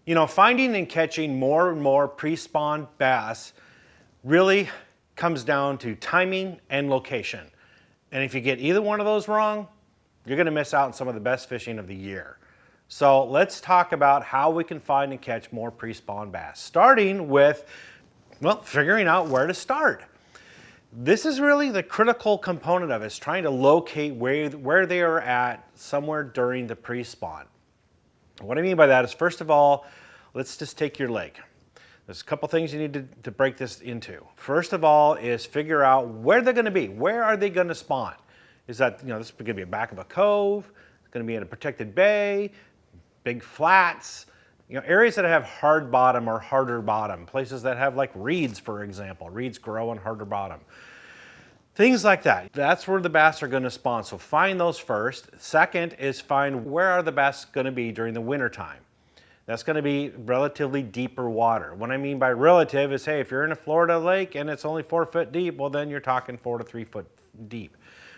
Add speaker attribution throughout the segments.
Speaker 1: You know, finding and catching more and more pre-spawn bass really comes down to timing and location. And if you get either one of those wrong, you're gonna miss out on some of the best fishing of the year. So let's talk about how we can find and catch more pre-spawn bass, starting with, well, figuring out where to start. This is really the critical component of it, is trying to locate where they are at somewhere during the pre-spawn. What I mean by that is, first of all, let's just take your lake. There's a couple things you need to break this into. First of all is figure out where they're gonna be. Where are they gonna spawn? Is that, you know, this is gonna be the back of a cove, it's gonna be in a protected bay, big flats, you know, areas that have hard bottom or harder bottom, places that have like reeds, for example. Reeds grow on harder bottom. Things like that. That's where the bass are gonna spawn, so find those first. Second is find where are the bass gonna be during the winter time. That's gonna be relatively deeper water. What I mean by relative is, hey, if you're in a Florida lake and it's only 4 foot deep, well then you're talking 4 to 3 foot deep.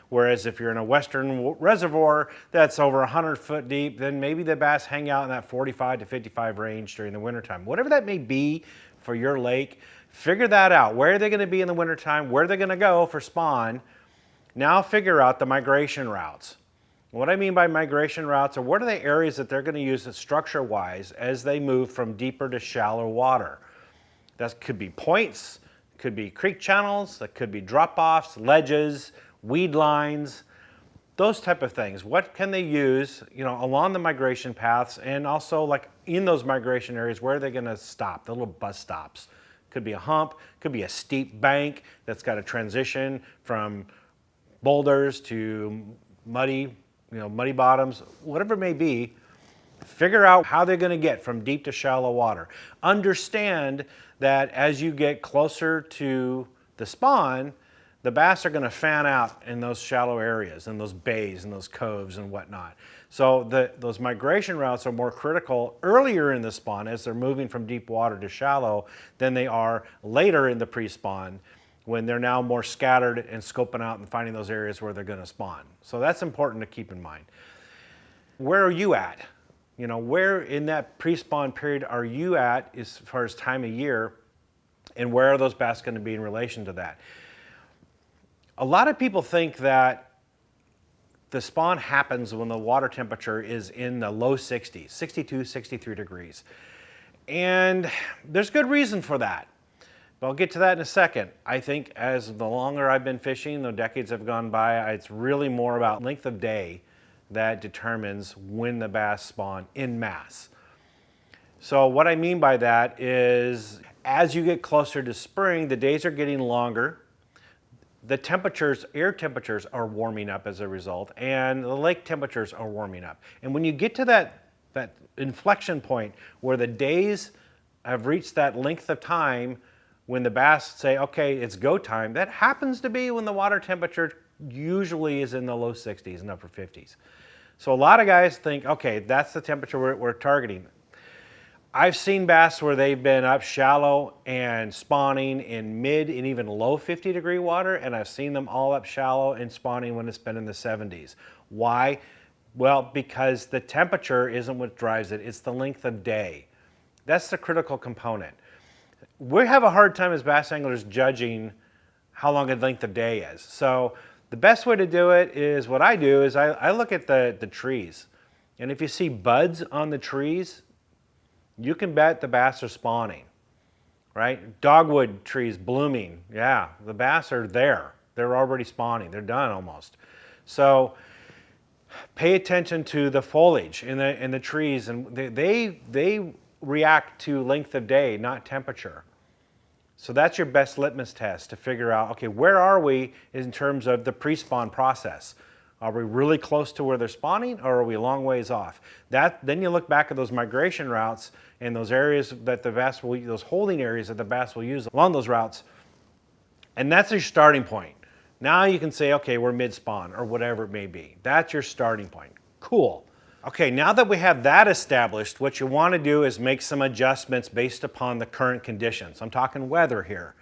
Speaker 1: Whereas if you're in a western reservoir that's over 100 foot deep, then maybe the bass hang out in that 45 to 55 range during the wintertime. Whatever that may be for your lake, figure that out. Where are they gonna be in the wintertime? Where are they gonna go for spawn? Now figure out the migration routes. What I mean by migration routes are, what are the areas that they're gonna use structure-wise as they move from deeper to shallow water? That could be points, could be creek channels, that could be drop-offs, ledges, weed lines, those type of things. What can they use, you know, along the migration paths, and also like in those migration areas, where are they gonna stop, the little bus stops? Could be a hump, could be a steep bank that's got a transition from boulders to muddy, you know, muddy bottoms, whatever it may be. Figure out how they're gonna get from deep to shallow water. Understand that as you get closer to the spawn, the bass are gonna fan out in those shallow areas, in those bays and those coves and whatnot. So those migration routes are more critical earlier in the spawn as they're moving from deep water to shallow than they are later in the pre-spawn, when they're now more scattered and scoping out and finding those areas where they're gonna spawn. So that's important to keep in mind. Where are you at? You know, where in that pre-spawn period are you at as far as time of year, and where are those bass gonna be in relation to that? A lot of people think that the spawn happens when the water temperature is in the low 60s, 62, 63 degrees. And there's good reason for that. But I'll get to that in a second. I think as the longer I've been fishing, the decades have gone by, it's really more about length of day that determines when the bass spawn en masse. So what I mean by that is, as you get closer to spring, the days are getting longer. The temperatures, air temperatures are warming up as a result, and the lake temperatures are warming up. And when you get to that inflection point where the days have reached that length of time when the bass say, okay, it's go time, that happens to be when the water temperature usually is in the low 60s and upper 50s. So a lot of guys think, okay, that's the temperature we're targeting. I've seen bass where they've been up shallow and spawning in mid and even low 50-degree water, and I've seen them all up shallow and spawning when it's been in the 70s. Why? Well, because the temperature isn't what drives it, it's the length of day. That's the critical component. We have a hard time as bass anglers judging how long a length of day is. So the best way to do it is, what I do is I look at the trees. And if you see buds on the trees, you can bet the bass are spawning, right? Dogwood trees blooming, yeah, the bass are there. They're already spawning, they're done almost. So pay attention to the foliage in the trees, and they react to length of day, not temperature. So that's your best litmus test to figure out, okay, where are we in terms of the pre-spawn process? Are we really close to where they're spawning, or are we a long ways off? Then you look back at those migration routes and those areas that the bass will, those holding areas that the bass will use along those routes, and that's your starting point. Now you can say, okay, we're mid-spawn or whatever it may be. That's your starting point. Cool. Okay, now that we have that established, what you want to do is make some adjustments based upon the current conditions. I'm talking weather here.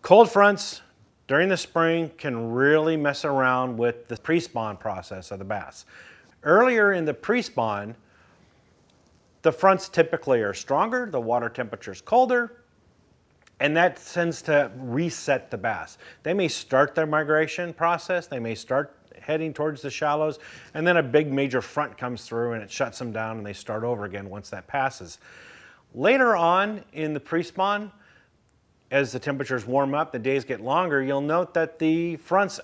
Speaker 1: Cold fronts during the spring can really mess around with the pre-spawn process of the bass. Earlier in the pre-spawn, the fronts typically are stronger, the water temperature is colder, and that tends to reset the bass. They may start their migration process, they may start heading towards the shallows, and then a big major front comes through and it shuts them down and they start over again once that passes. Later on in the pre-spawn, as the temperatures warm up, the days get longer, you'll note that the fronts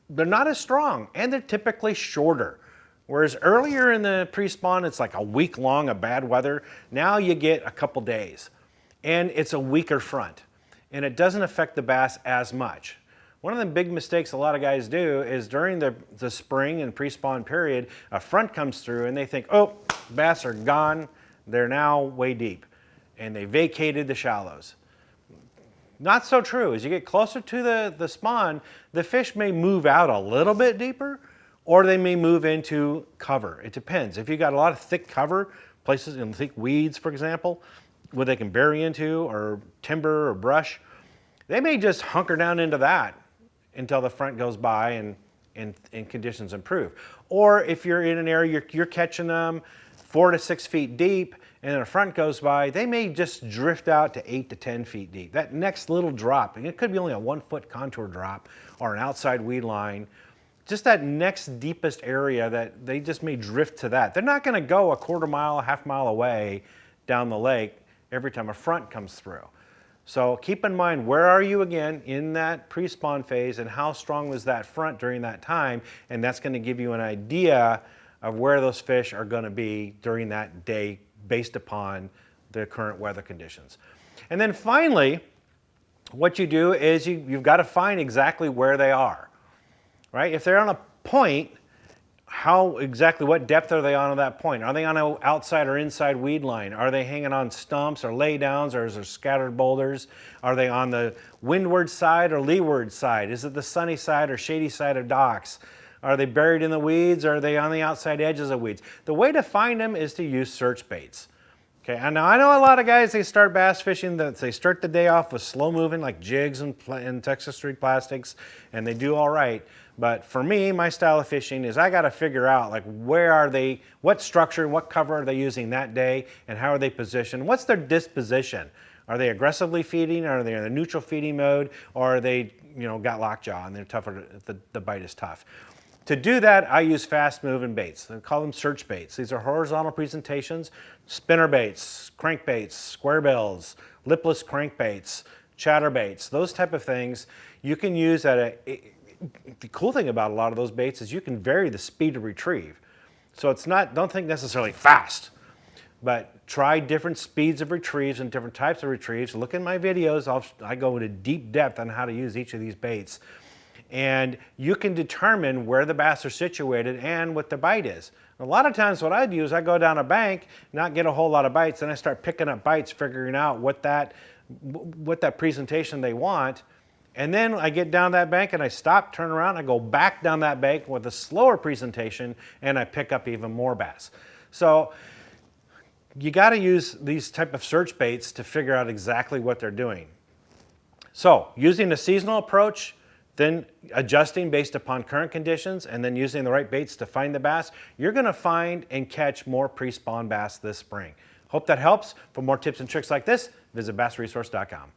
Speaker 1: they're not as strong and they're typically shorter. Whereas earlier in the pre-spawn, it's like a week long of bad weather. Now you get a couple days and it's a weaker front and it doesn't affect the bass as much. One of the big mistakes a lot of guys do is during the spring and pre-spawn period, a front comes through and they think, oh, bass are gone. They're now way deep and they vacated the shallows. Not so true. As you get closer to the spawn, the fish may move out a little bit deeper or they may move into cover. It depends. If you got a lot of thick cover, places in thick weeds, for example, where they can bury into, or timber or brush, they may just hunker down into that until the front goes by and conditions improve. Or if you're in an area you're catching them 4 to 6 feet deep and then a front goes by, they may just drift out to 8 to 10 feet deep. That next little drop, and it could be only a 1 foot contour drop or an outside weed line, just that next deepest area that they just may drift to that. They're not gonna go a quarter mile, a half mile away down the lake every time a front comes through. So keep in mind, where are you again in that pre-spawn phase and how strong was that front during that time? And that's gonna give you an idea of where those fish are gonna be during that day based upon the current weather conditions. And then finally, what you do is you've got to find exactly where they are, right? If they're on a point, what depth are they on that point? Are they on an outside or inside weed line? Are they hanging on stumps or laydowns, or is there scattered boulders? Are they on the windward side or leeward side? Is it the sunny side or shady side of docks? Are they buried in the weeds, or are they on the outside edges of weeds? The way to find them is to use search baits. Okay, and now I know a lot of guys, they start bass fishing, they start the day off with slow moving like jigs and Texas Street Plastics, and they do all right. But for me, my style of fishing is I got to figure out like where are they, what structure, what cover are they using that day, and how are they positioned? What's their disposition? Are they aggressively feeding? Are they in a neutral feeding mode? Or are they, got lockjaw and they're tougher, the bite is tough? To do that, I use fast moving baits. I call them search baits. These are horizontal presentations, spinner baits, crankbaits, square bills, lipless crankbaits, chatterbaits, those type of things you can use the cool thing about a lot of those baits is you can vary the speed of retrieve. So it's not, don't think necessarily fast, but try different speeds of retrieves and different types of retrieves. Look in my videos, I go into deep depth on how to use each of these baits. And you can determine where the bass are situated and what the bite is. A lot of times what I do is I go down a bank, not get a whole lot of bites, and I start picking up bites, figuring out what that presentation they want. And then I get down that bank and I stop, turn around, I go back down that bank with a slower presentation and I pick up even more bass. So you got to use these type of search baits to figure out exactly what they're doing. So using the seasonal approach, then adjusting based upon current conditions, and then using the right baits to find the bass, you're going to find and catch more pre-spawn bass this spring. Hope that helps. For more tips and tricks like this, visit bassresource.com.